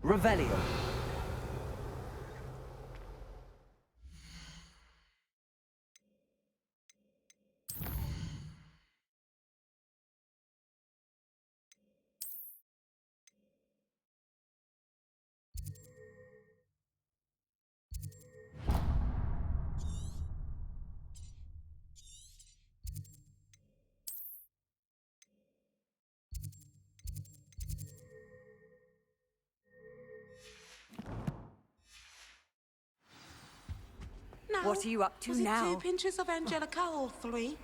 Revelio. No. What are you up to Was now? it 2 pinches of Angelica or 3?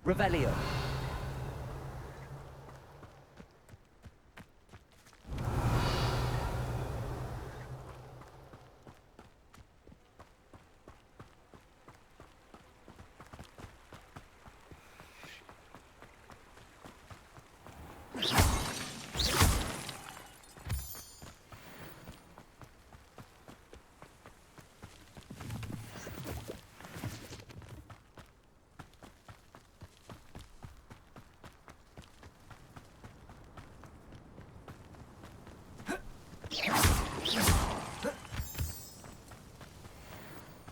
Revelio.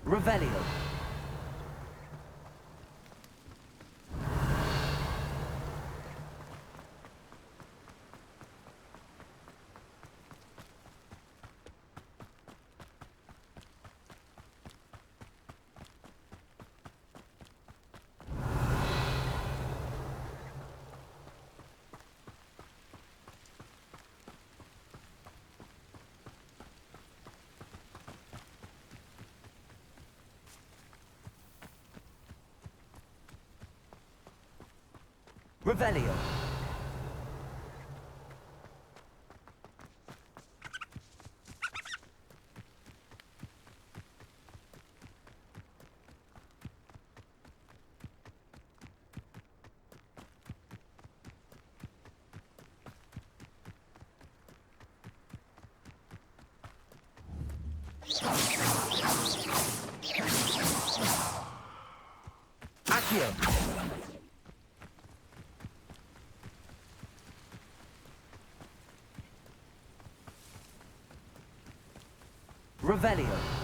Revelio. Revelio. Accio. Revelio.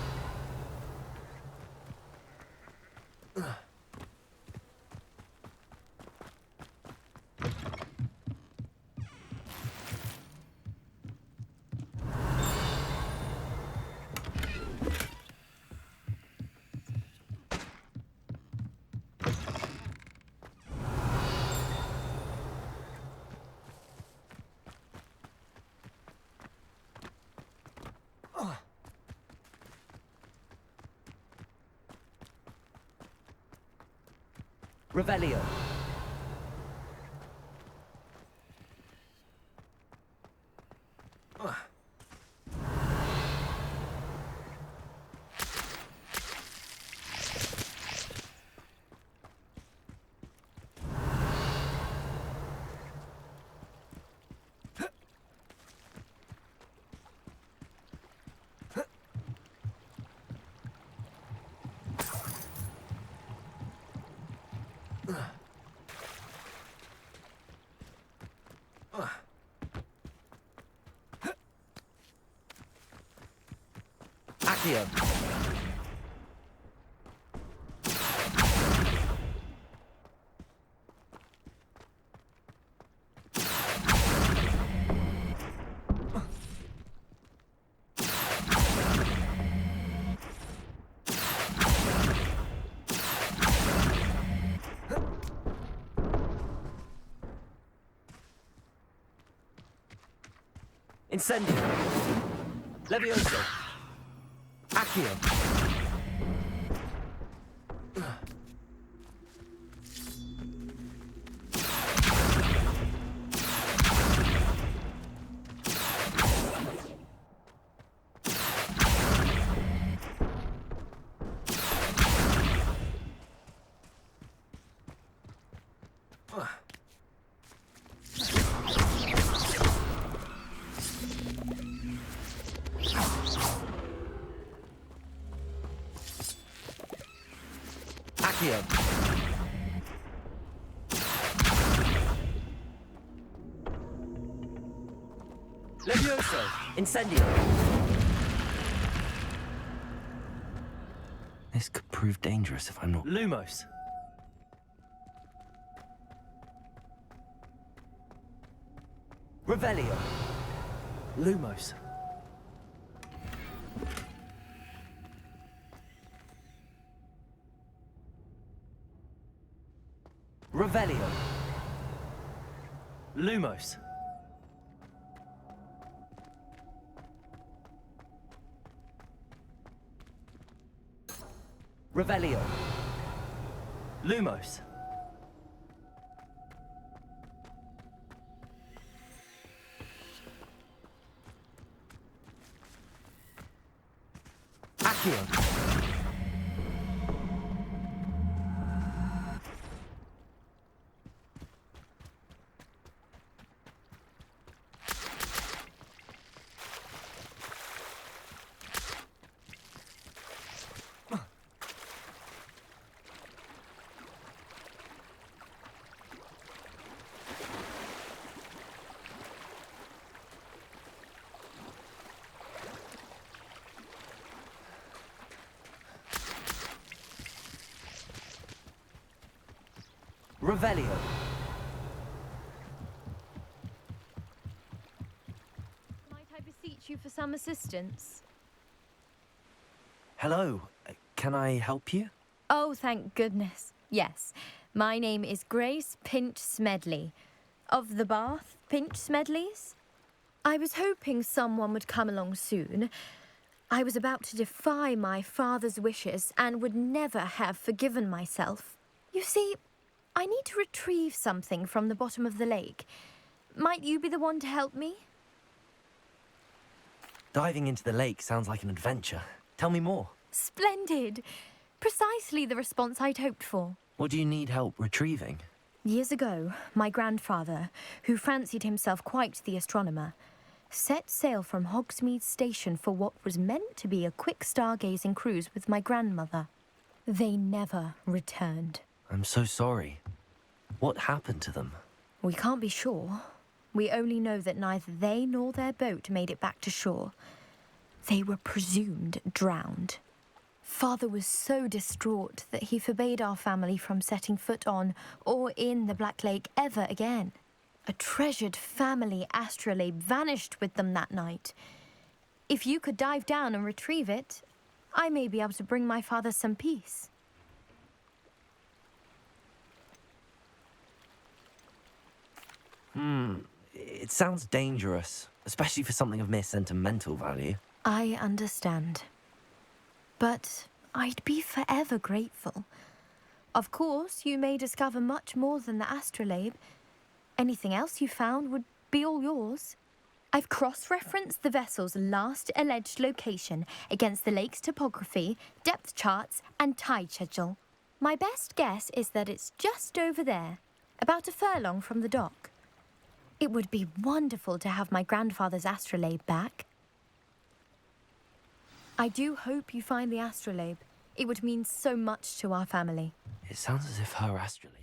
Revelio. Accio. Incendio. Levioso. Accio. Accio. Levioso. Incendio. This could prove dangerous if I'm not... Lumos. Revelio. Lumos. Revelio. Lumos. Revelio. Lumos. Accio. Revelio. Might I beseech you for some assistance? Hello, can I help you? Oh, thank goodness. Yes. My name is Grace Pinch Smedley, of the Bath Pinch Smedleys. I was hoping someone would come along soon. I was about to defy my father's wishes and would never have forgiven myself. You see, I need to retrieve something from the bottom of the lake. Might you be the one to help me? Diving into the lake sounds like an adventure. Tell me more. Splendid! Precisely the response I'd hoped for. What do you need help retrieving? Years ago, my grandfather, who fancied himself quite the astronomer, set sail from Hogsmeade Station for what was meant to be a quick stargazing cruise with my grandmother. They never returned. I'm so sorry. What happened to them? We can't be sure. We only know that neither they nor their boat made it back to shore. They were presumed drowned. Father was so distraught that he forbade our family from setting foot on or in the Black Lake ever again. A treasured family astrolabe vanished with them that night. If you could dive down and retrieve it, I may be able to bring my father some peace. It sounds dangerous, especially for something of mere sentimental value. I understand. But I'd be forever grateful. Of course, you may discover much more than the astrolabe. Anything else you found would be all yours. I've cross-referenced the vessel's last alleged location against the lake's topography, depth charts, and tide schedule. My best guess is that it's just over there, about a furlong from the dock. It would be wonderful to have my grandfather's astrolabe back. I do hope you find the astrolabe. It would mean so much to our family. It sounds as if her astrolabe...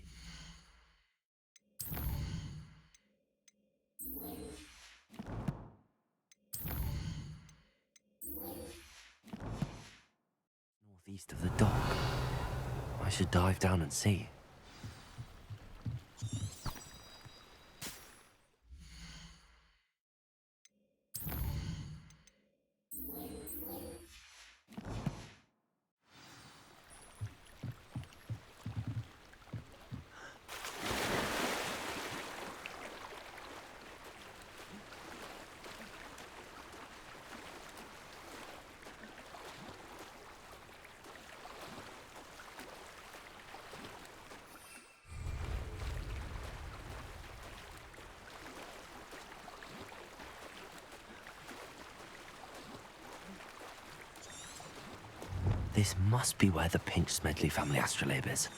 northeast of the dock. I should dive down and see. This must be where the Pinch Smedley family astrolabe is.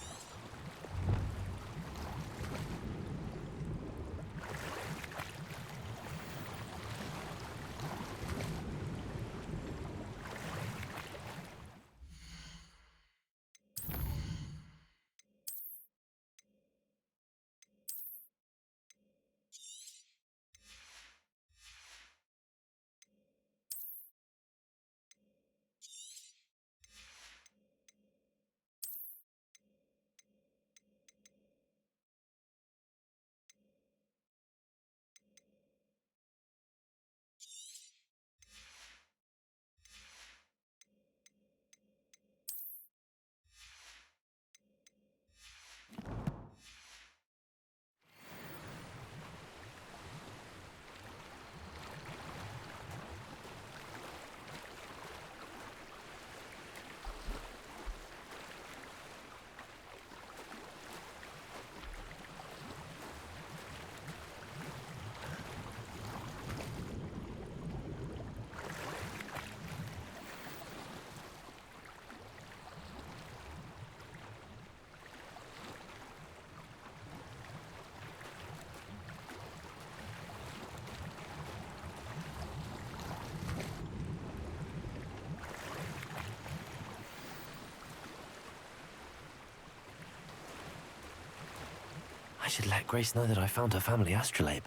I should let Grace know that I found her family astrolabe.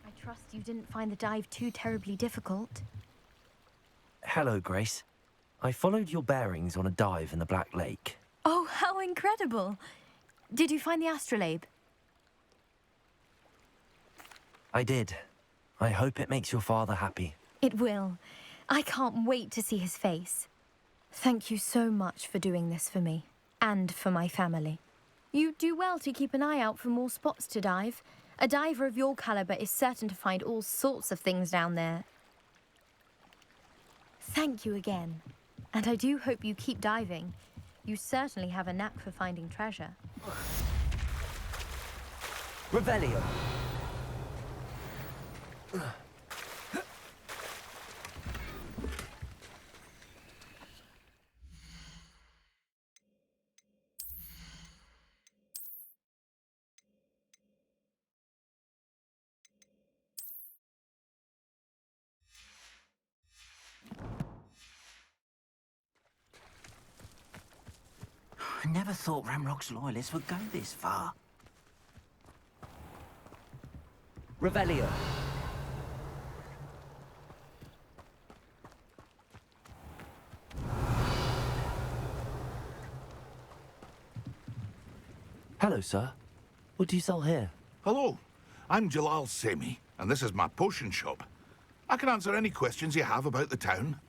I trust you didn't find the dive too terribly difficult. Hello, Grace. I followed your bearings on a dive in the Black Lake. Oh, how incredible! Did you find the astrolabe? I did. I hope it makes your father happy. It will. I can't wait to see his face. Thank you so much for doing this for me, and for my family. You do well to keep an eye out for more spots to dive. A diver of your caliber is certain to find all sorts of things down there. Thank you again. And I do hope you keep diving. You certainly have a knack for finding treasure. Revelio. I never thought Ramrock's loyalists would go this far. Revelio. Hello, sir. What do you sell here? Hello, I'm Jalal Semi, and this is my potion shop. I can answer any questions you have about the town.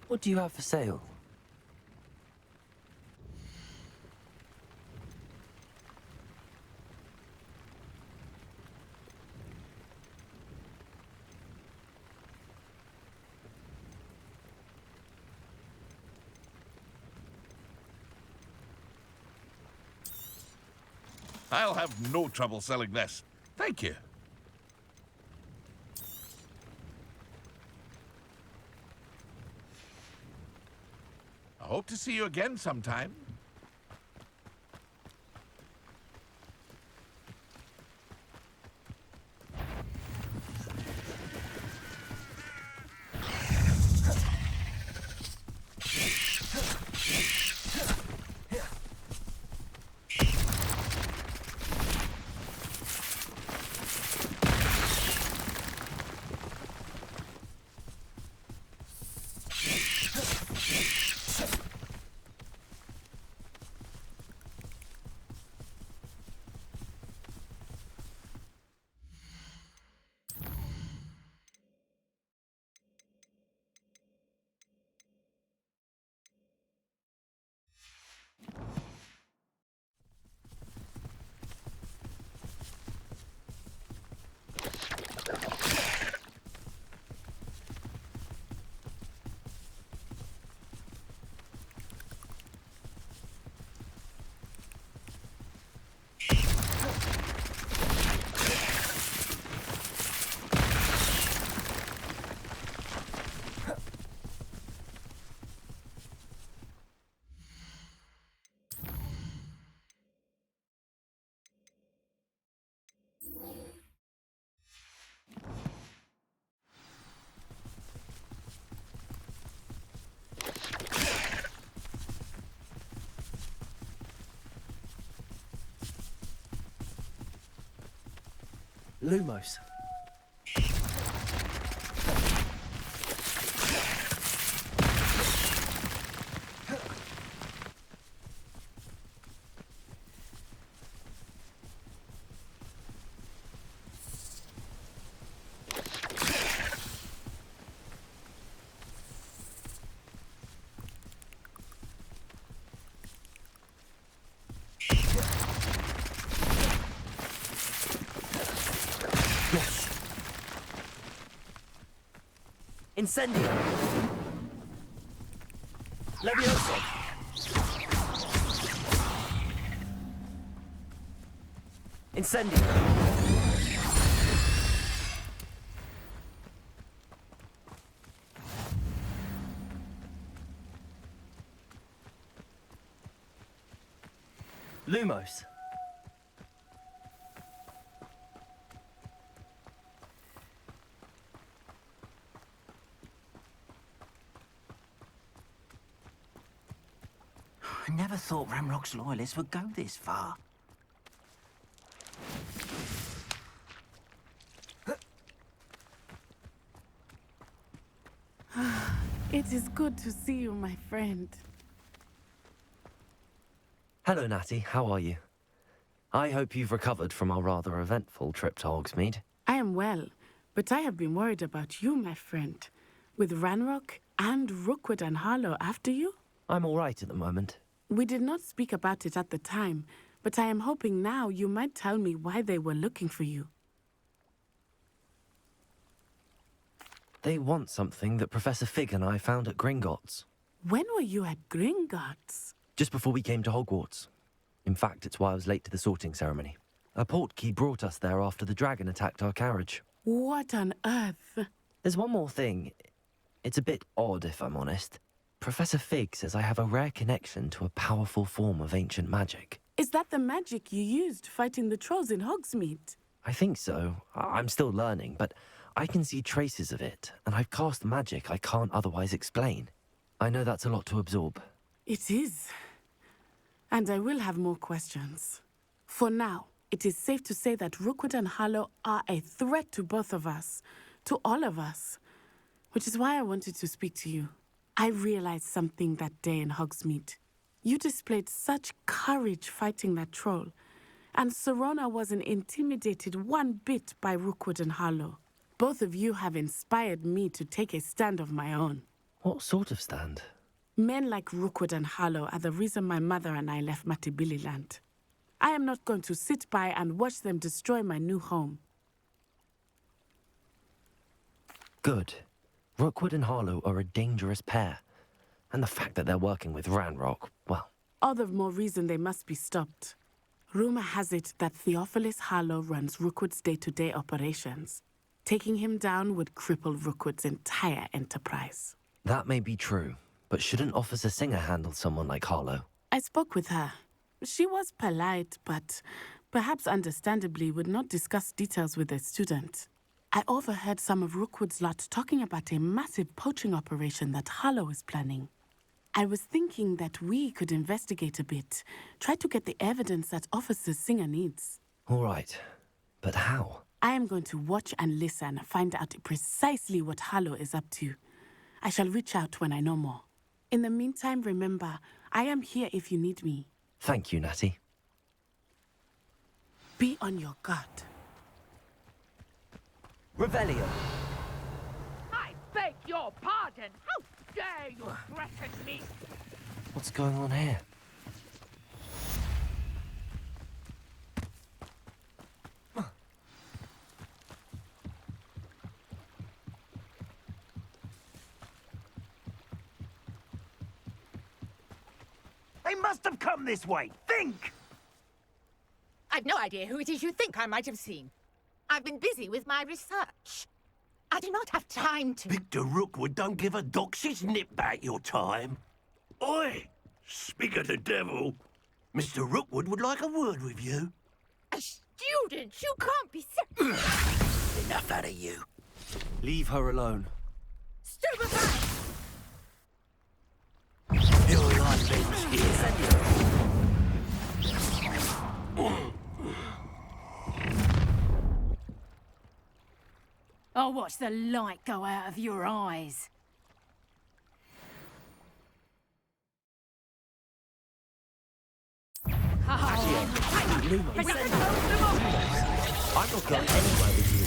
What do you have for sale? I'll have no trouble selling this. Thank you. I hope to see you again sometime. Lumos. Incendio! Levioso! Incendio! Lumos! I never thought Ramrock's loyalists would go this far. It is good to see you, my friend. Hello, Natty. How are you? I hope you've recovered from our rather eventful trip to Hogsmeade. I am well, but I have been worried about you, my friend. With Ranrock and Rookwood and Harlow after you? I'm all right at the moment. We did not speak about it at the time, but I am hoping now you might tell me why they were looking for you. They want something that Professor Fig and I found at Gringotts. When were you at Gringotts? Just before we came to Hogwarts. In fact, it's why I was late to the sorting ceremony. A portkey brought us there after the dragon attacked our carriage. What on earth? There's one more thing. It's a bit odd, if I'm honest. Professor Fig says I have a rare connection to a powerful form of ancient magic. Is that the magic you used fighting the trolls in Hogsmeade? I think so. I'm still learning, but I can see traces of it, and I've cast magic I can't otherwise explain. I know that's a lot to absorb. It is. And I will have more questions. For now, it is safe to say that Rookwood and Harlow are a threat to both of us, to all of us, which is why I wanted to speak to you. I realized something that day in Hogsmeade. You displayed such courage fighting that troll, and Serona wasn't intimidated one bit by Rookwood and Harlow. Both of you have inspired me to take a stand of my own. What sort of stand? Men like Rookwood and Harlow are the reason my mother and I left Matabeleland. I am not going to sit by and watch them destroy my new home. Good. Rookwood and Harlow are a dangerous pair. And the fact that they're working with Ranrock, well... All the more reason they must be stopped. Rumor has it that Theophilus Harlow runs Rookwood's day-to-day operations. Taking him down would cripple Rookwood's entire enterprise. That may be true, but shouldn't Officer Singer handle someone like Harlow? I spoke with her. She was polite, but perhaps understandably would not discuss details with a student. I overheard some of Rookwood's lot talking about a massive poaching operation that Harlow is planning. I was thinking that we could investigate a bit, try to get the evidence that Officer Singer needs. All right, but how? I am going to watch and listen, find out precisely what Harlow is up to. I shall reach out when I know more. In the meantime, remember, I am here if you need me. Thank you, Natty. Be on your guard. Revelio. I beg your pardon! How dare you threaten me! What's going on here? They must have come this way. Think! I've no idea who it is you think I might have seen. I've been busy with my research. I do not have time to... Victor Rookwood don't give a doxy's nip back your time. Oi! Speak of the devil. Mr. Rookwood would like a word with you. A student? You can't be Enough out of you. Leave her alone. Stupefy! Your life ends here. I'll watch the light go out of your eyes. I'm not going anywhere with you.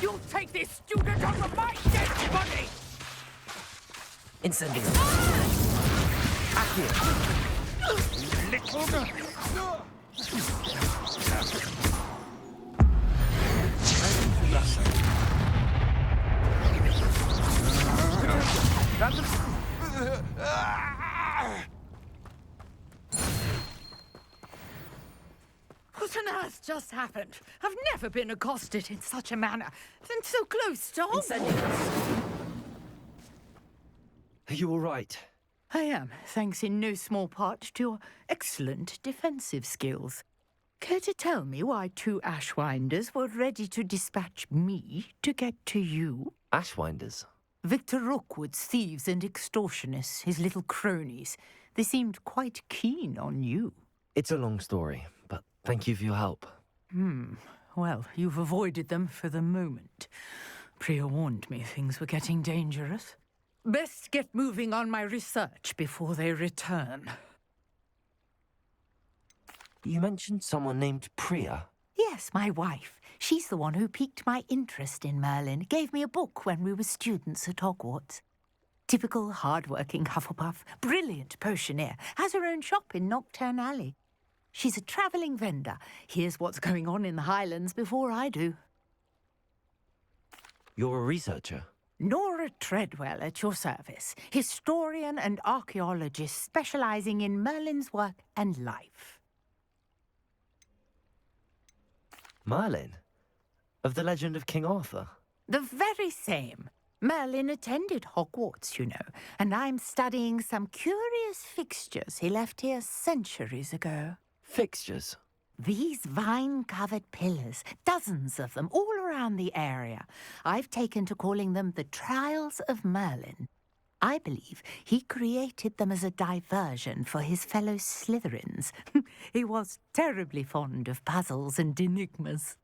You'll take this student over my dead body! Incendio. Accio. Grab the... What on earth just happened? I've never been accosted in such a manner, and so close to Hogwarts. Are you all right? I am, thanks in no small part to your excellent defensive skills. Care to tell me why 2 Ashwinders were ready to dispatch me to get to you? Ashwinders? Victor Rookwood's thieves and extortionists, his little cronies. They seemed quite keen on you. It's a long story, but thank you for your help. Well, you've avoided them for the moment. Priya warned me things were getting dangerous. Best get moving on my research before they return. You mentioned someone named Priya. Yes, my wife. She's the one who piqued my interest in Merlin. Gave me a book when we were students at Hogwarts. Typical hard-working Hufflepuff, brilliant potioneer, has her own shop in Knockturn Alley. She's a travelling vendor. Hears what's going on in the Highlands before I do. You're a researcher? Nora Treadwell at your service, historian and archaeologist specialising in Merlin's work and life. Merlin? Of the legend of King Arthur? The very same. Merlin attended Hogwarts, you know, and I'm studying some curious fixtures he left here centuries ago. Fixtures? These vine-covered pillars, dozens of them, all around the area. I've taken to calling them the Trials of Merlin. I believe he created them as a diversion for his fellow Slytherins. He was terribly fond of puzzles and enigmas.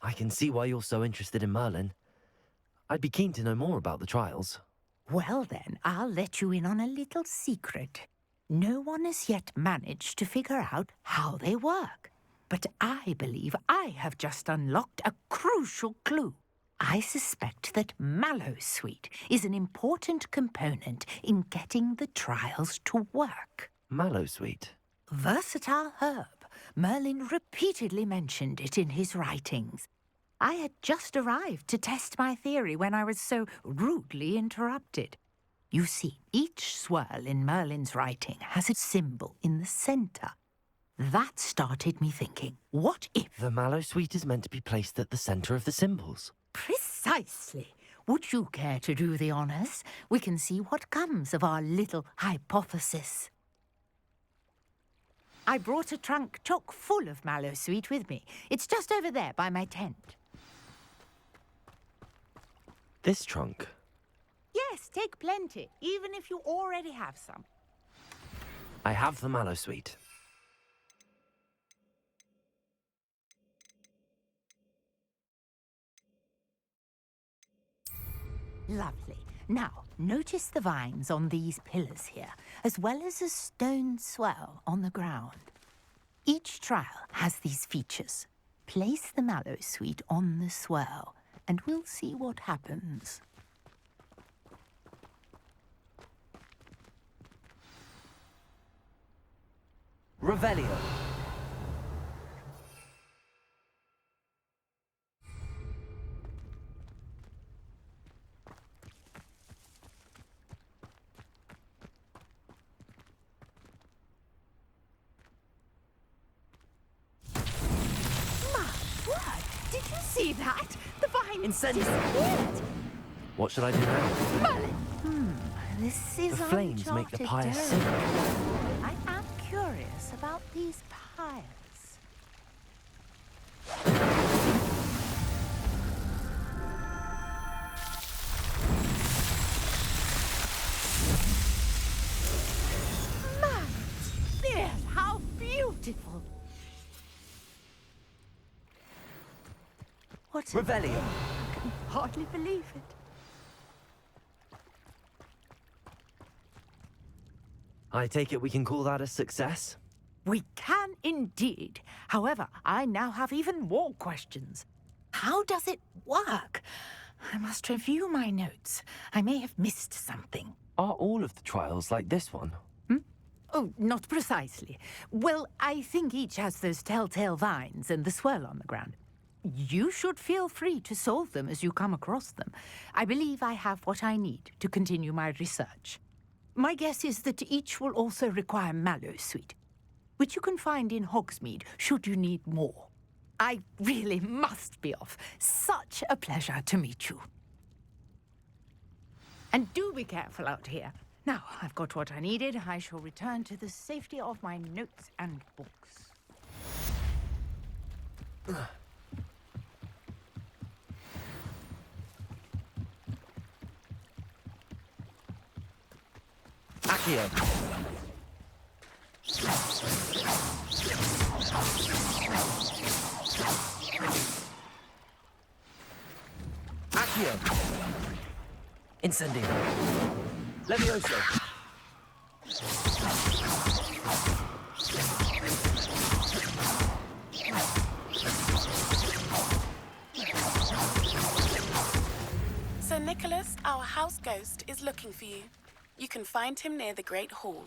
I can see why you're so interested in Merlin. I'd be keen to know more about the trials. Well then, I'll let you in on a little secret. No one has yet managed to figure out how they work. But I believe I have just unlocked a crucial clue. I suspect that Mallowsweet is an important component in getting the trials to work. Mallowsweet? Versatile herb. Merlin repeatedly mentioned it in his writings. I had just arrived to test my theory when I was so rudely interrupted. You see, each swirl in Merlin's writing has a symbol in the centre. That started me thinking, what if... The Mallowsweet is meant to be placed at the centre of the symbols. Precisely. Would you care to do the honours? We can see what comes of our little hypothesis. I brought a trunk chock full of Mallowsweet with me. It's just over there by my tent. This trunk? Yes, take plenty, even if you already have some. I have the Mallowsweet. Lovely. Now, notice the vines on these pillars here, as well as a stone swell on the ground. Each trial has these features. Place the Mallowsweet on the swell, and we'll see what happens. Revelio. Did you see that? The vine Incendio. disappeared. What should I do now? Merlin! This is The flames make the pyre uncharted sink. territory. I am curious about these pyres. Man, dear, how beautiful! What? Revelio. I can hardly believe it. I take it we can call that a success? We can indeed. However, I now have even more questions. How does it work? I must review my notes. I may have missed something. Are all of the trials like this one? Oh, not precisely. Well, I think each has those telltale vines and the swirl on the ground. you should feel free to solve them as you come across them. I believe I have what I need to continue my research. My guess is that each will also require mallowsweet, which you can find in Hogsmeade should you need more. I really must be off. Such a pleasure to meet you. And do be careful out here. Now, I've got what I needed. I shall return to the safety of my notes and books. Accio! Accio! Incendio! Levioso! Sir Nicholas, our house ghost, is looking for you. You can find him near the Great Hall.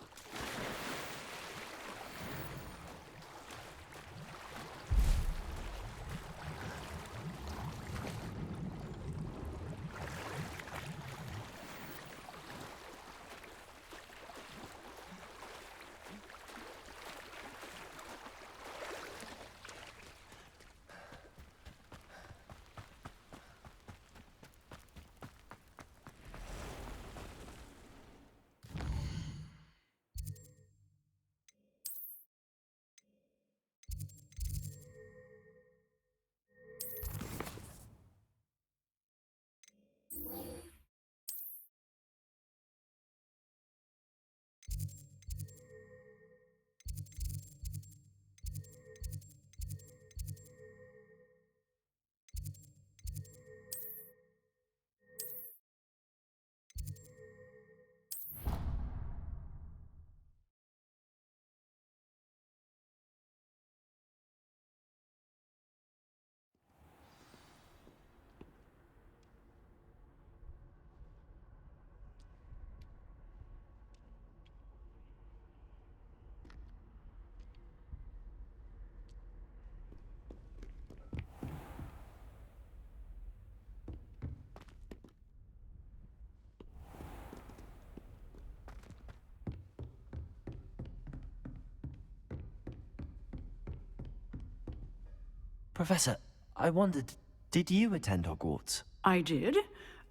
Professor, I wondered, did you attend Hogwarts? I did.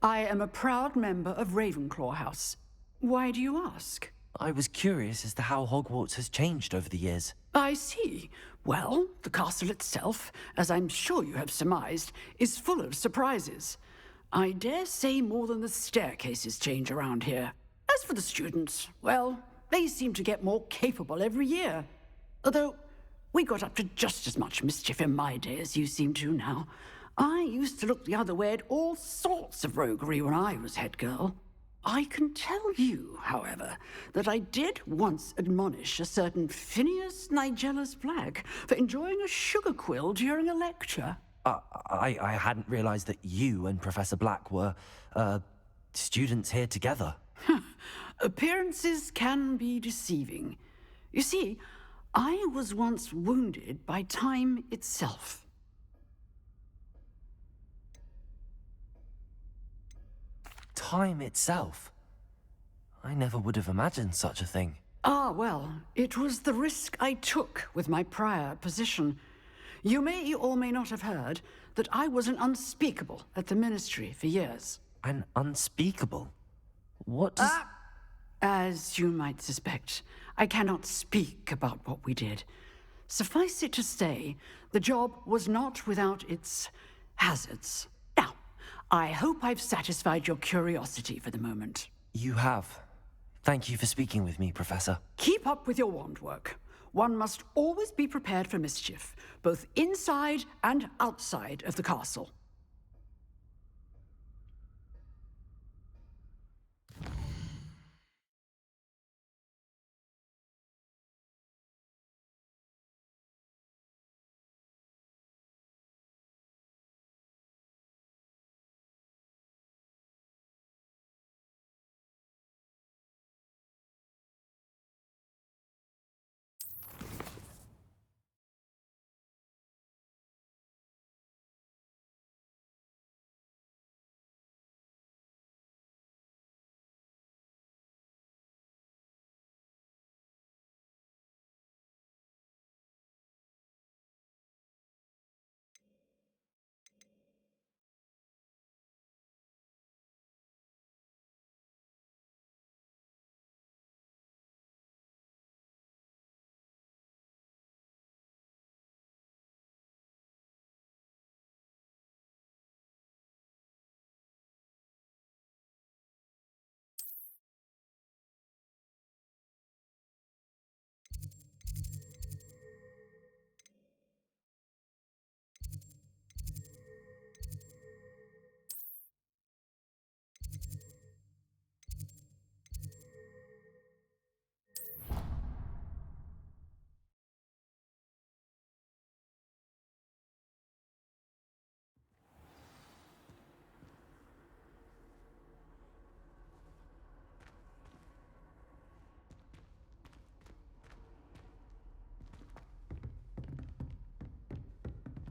I am a proud member of Ravenclaw House. Why do you ask? I was curious as to how Hogwarts has changed over the years. I see. Well, the castle itself, as I'm sure you have surmised, is full of surprises. I dare say more than the staircases change around here. As for the students, well, they seem to get more capable every year. Although, we got up to just as much mischief in my day as you seem to now. I used to look the other way at all sorts of roguery when I was head girl. I can tell you, however, that I did once admonish a certain Phineas Nigellus Black for enjoying a sugar quill during a lecture. I hadn't realized that you and Professor Black were, students here together. Appearances can be deceiving. You see, I was once wounded by time itself. Time itself? I never would have imagined such a thing. Ah, well, it was the risk I took with my prior position. You may or may not have heard that I was an unspeakable at the Ministry for years. An unspeakable? What does... As you might suspect, I cannot speak about what we did. Suffice it to say, the job was not without its hazards. Now, I hope I've satisfied your curiosity for the moment. You have. Thank you for speaking with me, Professor. Keep up with your wand work. One must always be prepared for mischief, both inside and outside of the castle.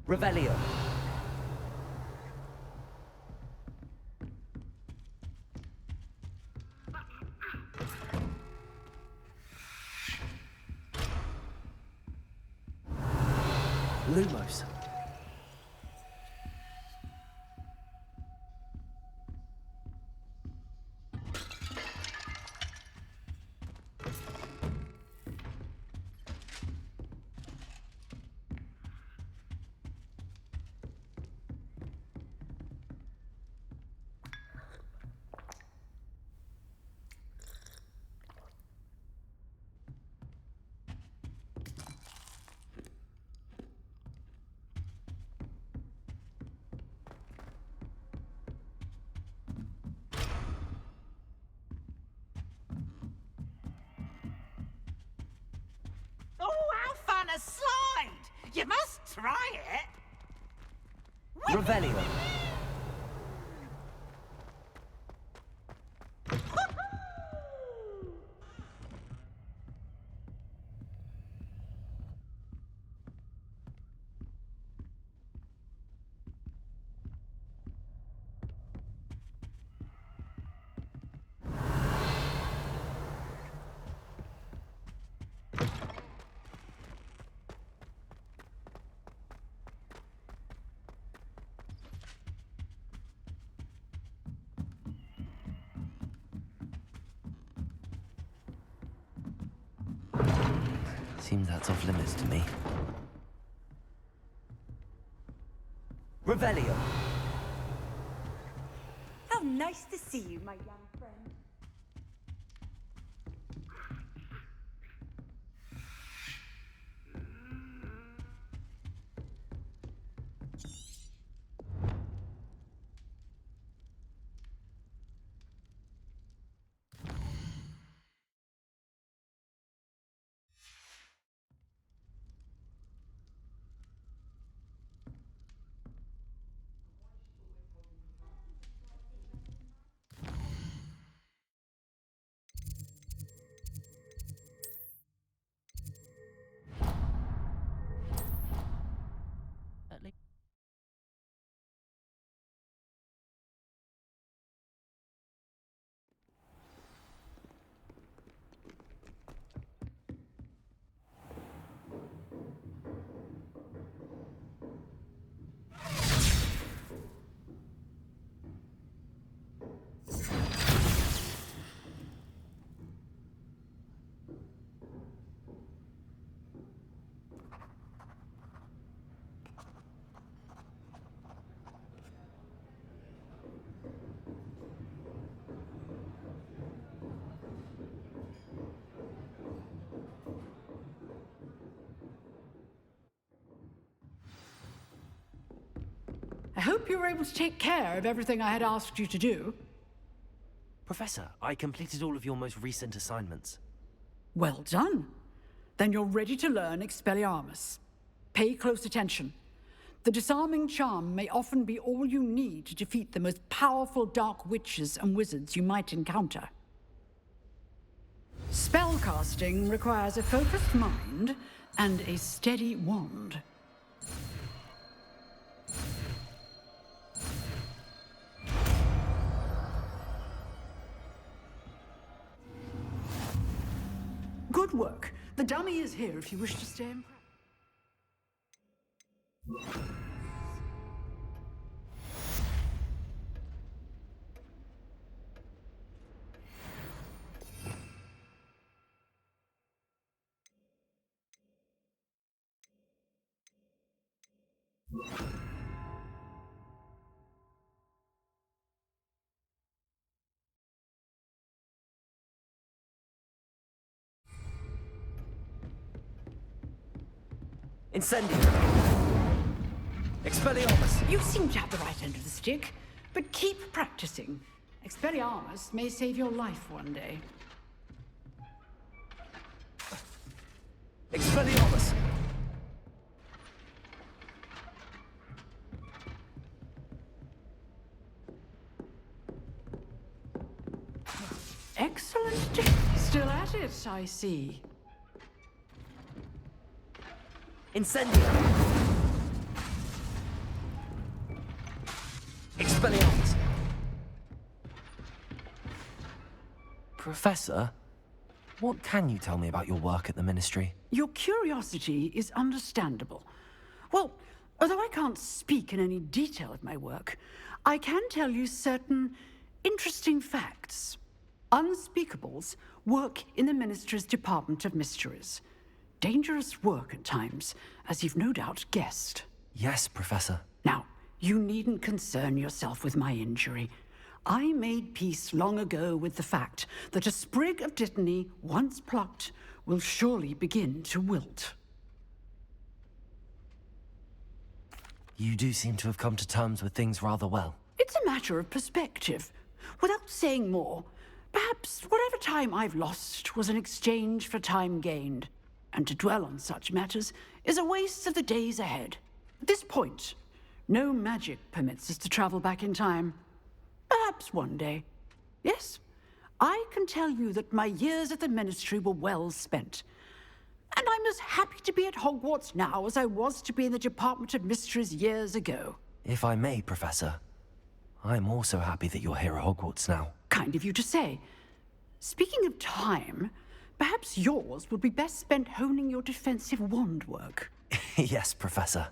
Revelio. Lumos. Oh, how fun a slide! You must try it. Revelio. Seems that's off limits to me. Revelio. How nice to see you, my young friend. I hope you were able to take care of everything I had asked you to do. Professor, I completed all of your most recent assignments. Well done. Then you're ready to learn Expelliarmus. Pay close attention. The disarming charm may often be all you need to defeat the most powerful dark witches and wizards you might encounter. Spellcasting requires a focused mind and a steady wand. Good work. The dummy is here if you wish to stay in practice. Incendio! Expelliarmus! You seem to have the right end of the stick, but keep practicing. Expelliarmus may save your life one day. Expelliarmus! Excellent. Still at it, I see. Incendio! Professor, what can you tell me about your work at the Ministry? Your curiosity is understandable. Well, although I can't speak in any detail of my work, I can tell you certain interesting facts. Unspeakables work in the Ministry's Department of Mysteries. Dangerous work at times, as you've no doubt guessed. Yes, Professor. Now, you needn't concern yourself with my injury. I made peace long ago with the fact that a sprig of dittany, once plucked, will surely begin to wilt. You do seem to have come to terms with things rather well. It's a matter of perspective. Without saying more, perhaps whatever time I've lost was an exchange for time gained. And to dwell on such matters is a waste of the days ahead. At this point, no magic permits us to travel back in time. Perhaps one day. Yes, I can tell you that my years at the Ministry were well spent. And I'm as happy to be at Hogwarts now as I was to be in the Department of Mysteries years ago. If I may, Professor, I'm also happy that you're here at Hogwarts now. Kind of you to say. Speaking of time, perhaps yours would be best spent honing your defensive wand work. Yes, Professor.